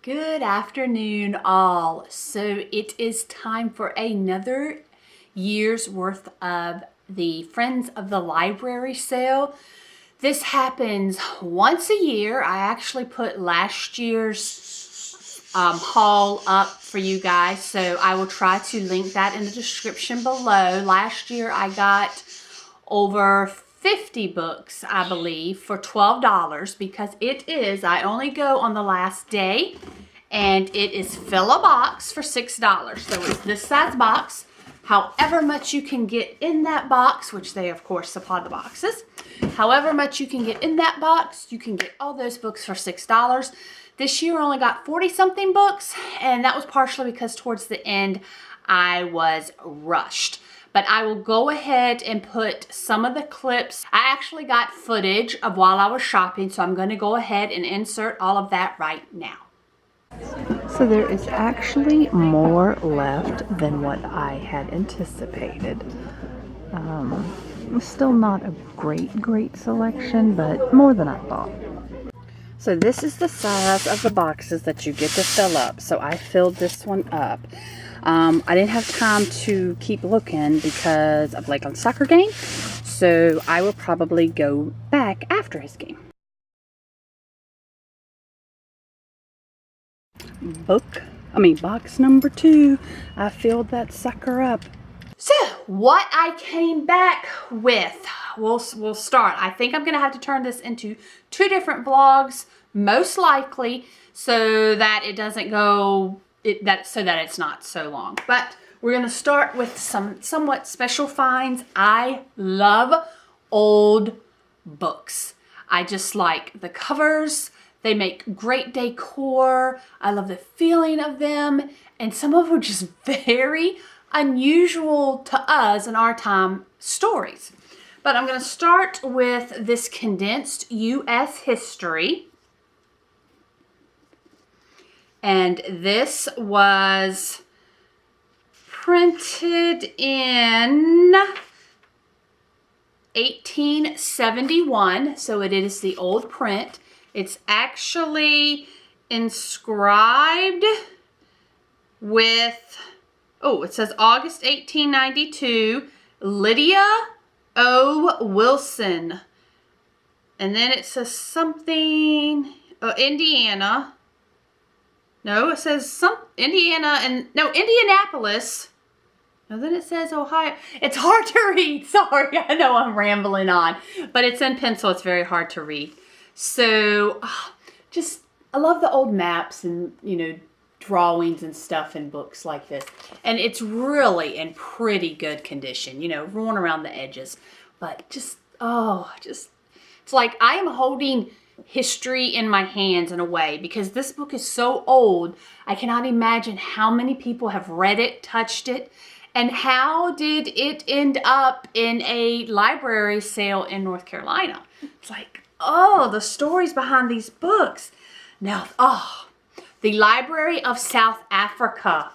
Good afternoon, all. So it is time for another year's worth of the Friends of the Library sale. This happens once a year. I actually put last year's haul up for you guys, so I will try to link that in the description below. Last year I got over 50 books, I believe, for $12 because I only go on the last day, and it is fill a box for $6. So it's this size box, however much you can get in that box, which they of course supply the boxes. However much you can get in that box, you can get all those books for $6. This year I only got 40 something books, and that was partially because towards the end I was rushed. But I will go ahead and put some of the clips. I actually got footage of while I was shopping, so I'm going to go ahead and insert all of that right now. So there is actually more left than what I had anticipated. Still not a great selection, but more than I thought. So this is the size of the boxes that you get to fill up. So I filled this one up. I didn't have time to keep looking because of Lakeland's soccer game, so I will probably go back after his game. Box number 2. I filled that sucker up. So what I came back with, we'll start. I think I'm gonna have to turn this into 2 different vlogs, most likely, so that it doesn't go. So that it's not so long. But we're going to start with some somewhat special finds. I love old books. I just like the covers. They make great decor. I love the feeling of them. And some of them are just very unusual to us in our time stories. But I'm going to start with this condensed U.S. history. And this was printed in 1871, so it is the old print. It's actually inscribed with, it says August 1892, Lydia O. Wilson. And then it says something, Indiana. No, it says Indianapolis. No, then it says Ohio. It's hard to read. Sorry, I know I'm rambling on. But it's in pencil. It's very hard to read. So, I love the old maps and, drawings and stuff in books like this. And it's really in pretty good condition, worn around the edges. But it's like I am holding history in my hands in a way, because this book is so old. I cannot imagine how many people have read it, touched it, and how did it end up in a library sale in North Carolina. It's like, the stories behind these books. Now, the Library of South Africa.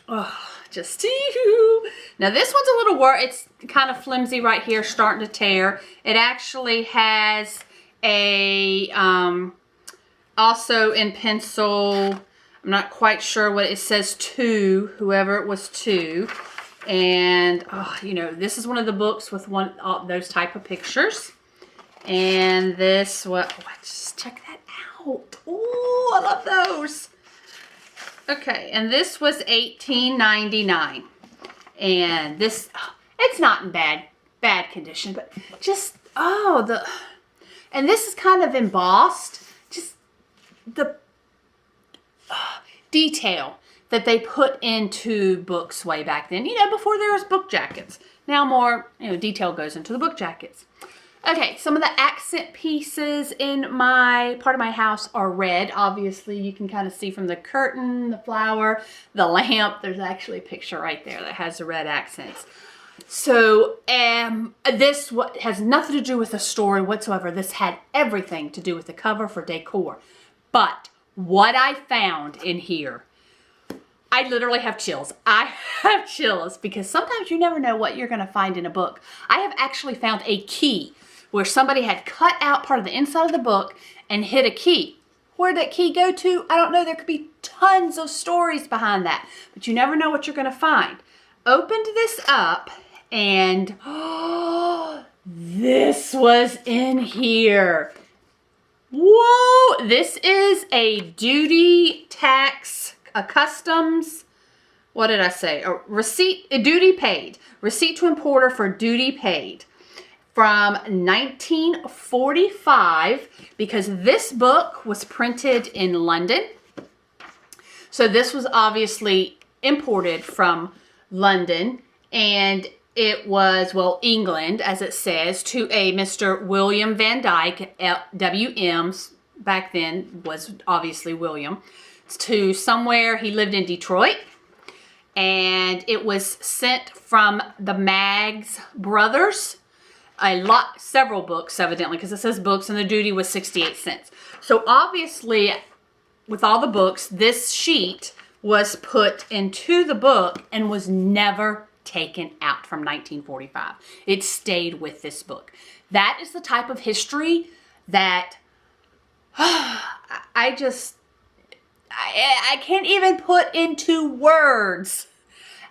Now this one's a little it's kind of flimsy right here, starting to tear. It actually has a also in pencil, I'm not quite sure what it says, to whoever it was to. And this is one of the books with those type of pictures. And this, just check that out. Oh, I love those. Okay, and this was 1899, and this, it's not in bad condition, but just, and this is kind of embossed, just the detail that they put into books way back then, before there was book jackets. Now more, detail goes into the book jackets. Okay, some of the accent pieces in part of my house are red. Obviously, you can kind of see from the curtain, the flower, the lamp. There's actually a picture right there that has the red accents. So, this has nothing to do with the story whatsoever. This had everything to do with the cover for decor. But what I found in here, I literally have chills. I have chills because sometimes you never know what you're going to find in a book. I have actually found a key where somebody had cut out part of the inside of the book and hid a key. Where'd that key go to? I don't know. There could be tons of stories behind that, but you never know what you're going to find. Opened this up and this was in here. Whoa, this is a duty tax, a customs, what did I say? A receipt, a duty paid. Receipt to importer for duty paid from 1945, because this book was printed in London. So this was obviously imported from London, and it was, well, England, as it says, to a Mr. William Van Dyke, W.M., back then was obviously William, to somewhere, he lived in Detroit, and it was sent from the Maggs brothers, several books, evidently, because it says books, and the duty was 68 cents. So obviously, with all the books, this sheet was put into the book and was never taken out from 1945. It stayed with this book. That is the type of history that I can't even put into words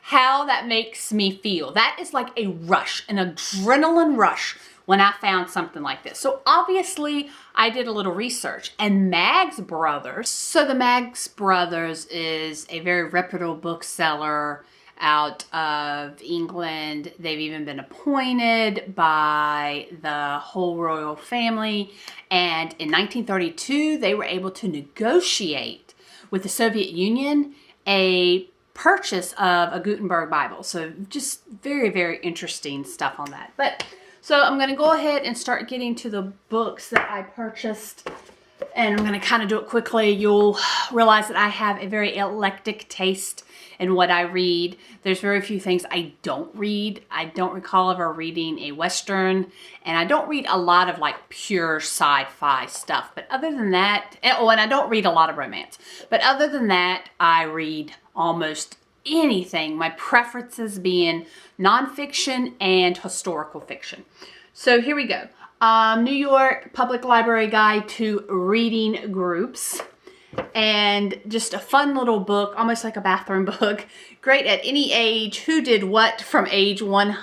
how that makes me feel. That is like a rush, an adrenaline rush when I found something like this. So obviously I did a little research, and Maggs Brothers, so the Maggs Brothers is a very reputable bookseller out of England. They've even been appointed by the whole royal family. And in 1932, they were able to negotiate with the Soviet Union a purchase of a Gutenberg Bible. So just very, very interesting stuff on that. But so I'm going to go ahead and start getting to the books that I purchased. And I'm going to kind of do it quickly. You'll realize that I have a very eclectic taste in what I read. There's very few things I don't read. I don't recall ever reading a Western, and I don't read a lot of like pure sci-fi stuff. But other than that, and I don't read a lot of romance. But other than that, I read almost anything. My preferences being nonfiction and historical fiction. So here we go. New York Public Library Guide to Reading Groups. And just a fun little book, almost like a bathroom book. Great at any age. Who did what from age 1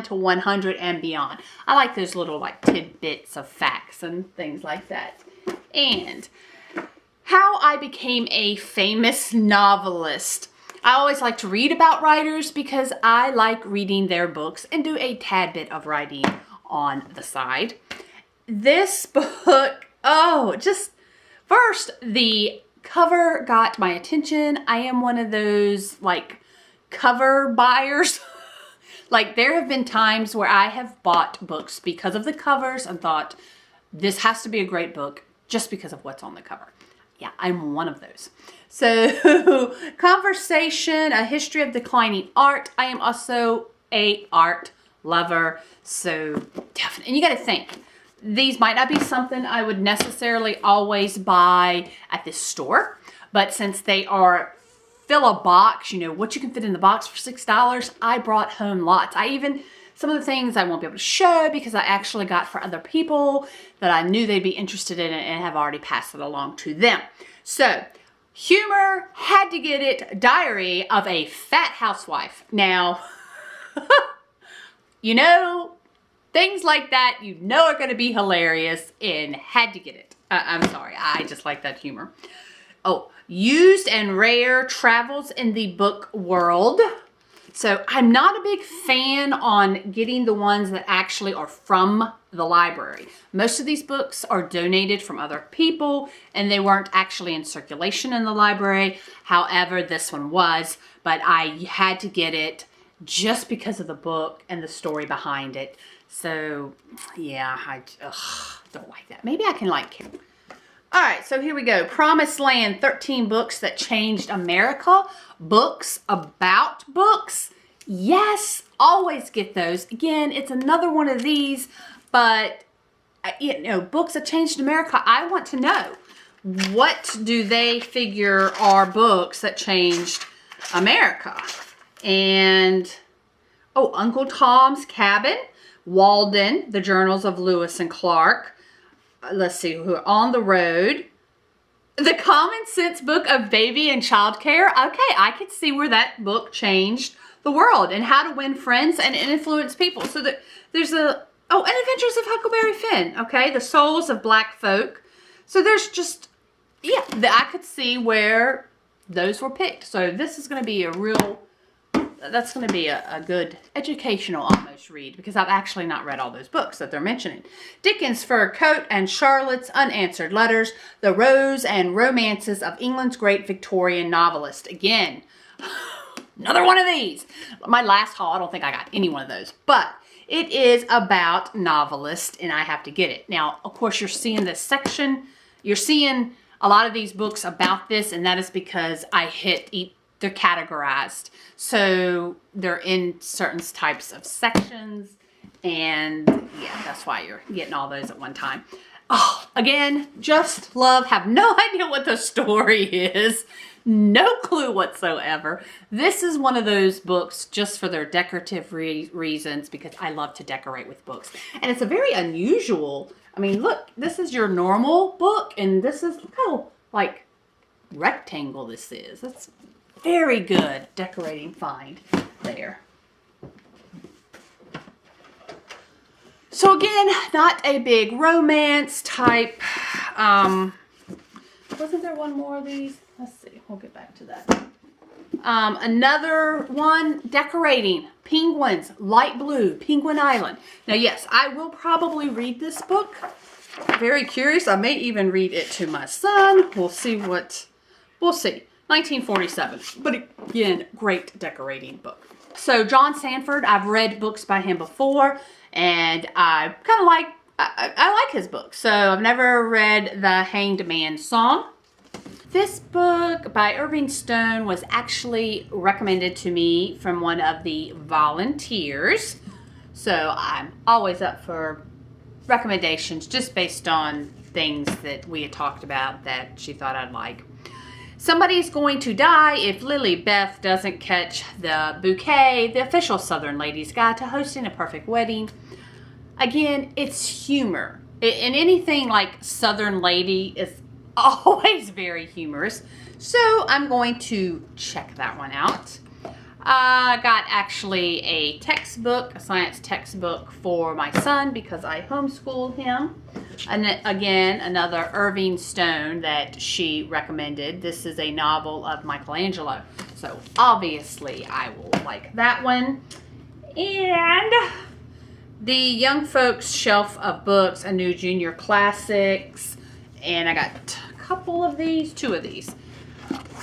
to 100 and beyond. I like those little like tidbits of facts and things like that. And how I became a famous novelist. I always like to read about writers because I like reading their books and do a tad bit of writing on the side. This book, first, the cover got my attention. I am one of those like cover buyers. Like there have been times where I have bought books because of the covers and thought, this has to be a great book just because of what's on the cover. Yeah, I'm one of those. So, Conversation, A History of Declining Art. I am also a art lover. So, definitely. And you got to think, these might not be something I would necessarily always buy at this store. But since they are fill a box, you know, what you can fit in the box for $6, I brought home lots. Some of the things I won't be able to show because I actually got for other people that I knew they'd be interested in it and have already passed it along to them. So, humor, had to get it, Diary of a Fat Housewife. Now, you know, things like that you know are going to be hilarious and had to get it. I'm sorry, I just like that humor. Oh, Used and Rare Travels in the Book World. So I'm not a big fan on getting the ones that actually are from the library. Most of these books are donated from other people and they weren't actually in circulation in the library. However, this one was, but I had to get it just because of the book and the story behind it. So yeah, I don't like that. Maybe I can like it. All right, so here we go. Promised Land, 13 books that changed America. Books about books. Yes, always get those. Again, it's another one of these, but you know, books that changed America. I want to know, what do they figure are books that changed America? And, Uncle Tom's Cabin, Walden, The Journals of Lewis and Clark. Let's see, On the Road, The Common Sense Book of Baby and Child Care. Okay, I could see where that book changed the world and how to win friends and influence people. So there's and Adventures of Huckleberry Finn. Okay, The Souls of Black Folk. So there's just, yeah, I could see where those were picked. So this is going to be that's going to be a good educational almost read, because I've actually not read all those books that they're mentioning. Dickens' Fur Coat and Charlotte's Unanswered Letters, The Rose and Romances of England's Great Victorian Novelist. Again, another one of these. My last haul, I don't think I got any one of those, but it is about novelists, and I have to get it. Now, of course, you're seeing this section. You're seeing a lot of these books about this, and that is because they're categorized. So they're in certain types of sections, and yeah, that's why you're getting all those at one time. Oh, again, just love, have no idea what the story is. No clue whatsoever. This is one of those books just for their decorative reasons, because I love to decorate with books. And it's a very unusual, I mean, look, this is your normal book, and this is, look how, like, rectangle this is. That's very good decorating find there. So again, not a big romance type. Wasn't there one more of these? Let's see. We'll get back to that. Another one, decorating. Penguins, light blue, Penguin Island. Now, yes, I will probably read this book. Very curious. I may even read it to my son. We'll see. 1947. But again, great decorating book. So John Sandford, I've read books by him before, and I kind of like, I like his books. So I've never read The Hanged Man's Song. This book by Irving Stone was actually recommended to me from one of the volunteers. So I'm always up for recommendations just based on things that we had talked about that she thought I'd like. Somebody's Going to Die If Lily Beth Doesn't Catch the Bouquet, the official Southern Lady's Guide to Hosting a Perfect Wedding. Again, it's humor. And anything like Southern Lady is always very humorous. So I'm going to check that one out. I got actually a textbook, a science textbook for my son because I homeschooled him. And again, another Irving Stone that she recommended. This is a novel of Michelangelo. So obviously I will like that one. And the Young Folks Shelf of Books, a new junior classics. And I got a couple of these, two of these.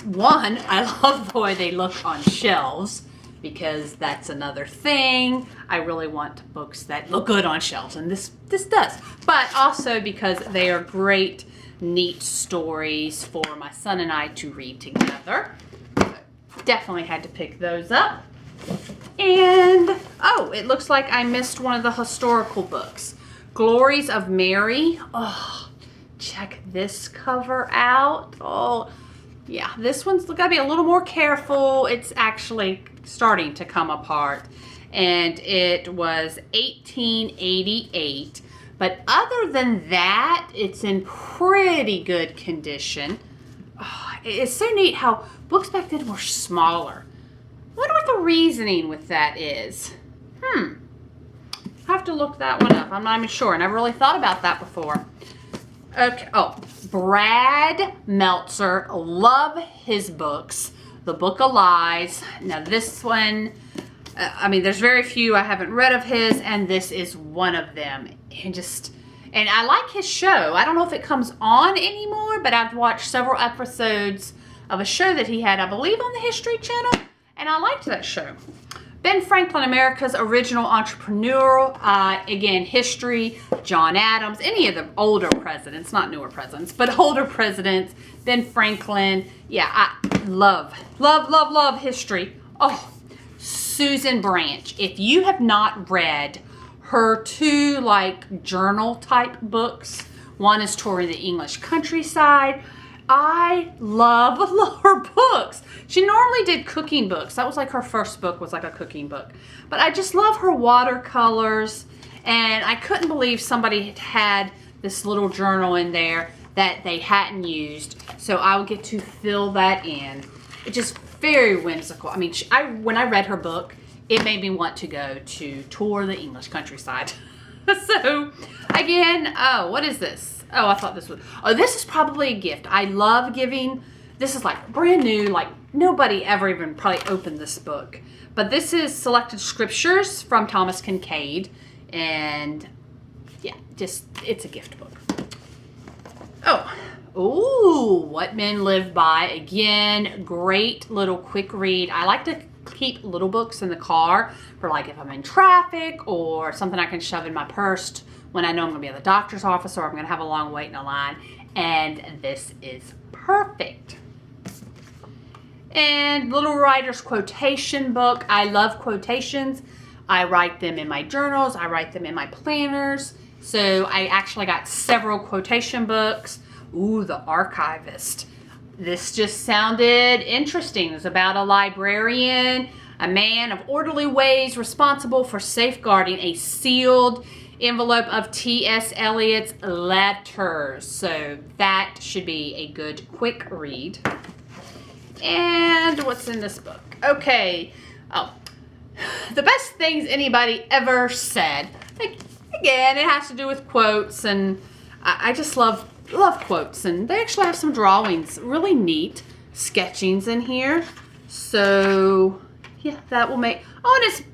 One, I love the way they look on shelves, because that's another thing. I really want books that look good on shelves, and this does. But also because they are great, neat stories for my son and I to read together. Definitely had to pick those up. And, oh, it looks like I missed one of the historical books. Glories of Mary. Oh, check this cover out. Oh, yeah, this one's got to be a little more careful. It's actually starting to come apart. And it was 1888. But other than that, it's in pretty good condition. Oh, it's so neat how books back then were smaller. I wonder what the reasoning with that is. I have to look that one up. I'm not even sure. I never really thought about that before. Okay. Oh, Brad Meltzer. Love his books. The Book of Lies. Now this one, I mean, there's very few I haven't read of his, and this is one of them. And I like his show. I don't know if it comes on anymore, but I've watched several episodes of a show that he had, I believe, on the History Channel, and I liked that show. Ben Franklin, America's Original Entrepreneur. Again, history, John Adams, any of the older presidents, not newer presidents, but older presidents. Ben Franklin. Yeah, I love history. Oh, Susan Branch. If you have not read her two like journal type books, one is Touring the English Countryside. I love her books. She normally did cooking books. That was like her first book, was like a cooking book. But I just love her watercolors. And I couldn't believe somebody had this little journal in there that they hadn't used. So I'll get to fill that in. It's just very whimsical. I mean, when I read her book, it made me want to go to tour the English countryside. So again, oh, what is this? Oh, I thought this was, oh, this is probably a gift. I love giving, this is like brand new, like nobody ever even probably opened this book. But this is Selected Scriptures from Thomas Kincaid. And yeah, just, it's a gift book. Oh, ooh, What Men Live By. Again, great little quick read. I like to keep little books in the car for like if I'm in traffic or something I can shove in my purse when I know I'm going to be at the doctor's office or I'm going to have a long wait in a line. And this is perfect. And Little Writer's Quotation Book. I love quotations. I write them in my journals. I write them in my planners. So I actually got several quotation books. Ooh, The Archivist. This just sounded interesting. It's about a librarian, a man of orderly ways responsible for safeguarding a sealed envelope of T.S. Eliot's letters. So that should be a good quick read. And what's in this book? Okay. Oh, the best things anybody ever said. Again, it has to do with quotes, and I just love quotes. And they actually have some drawings, really neat sketchings in here. So yeah, that will make, oh, and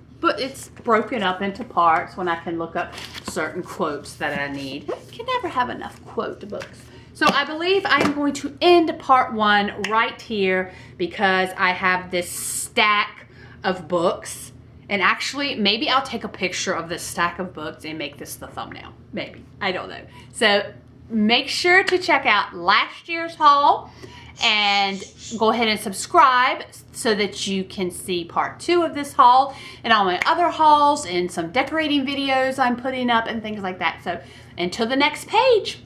it's broken up into parts when I can look up certain quotes that I need. You can never have enough quote books. So I believe I am going to end part 1 right here because I have this stack of books. And actually, maybe I'll take a picture of this stack of books and make this the thumbnail. Maybe. I don't know. So make sure to check out last year's haul and go ahead and subscribe so that you can see part 2 of this haul and all my other hauls and some decorating videos I'm putting up and things like that. So until the next page.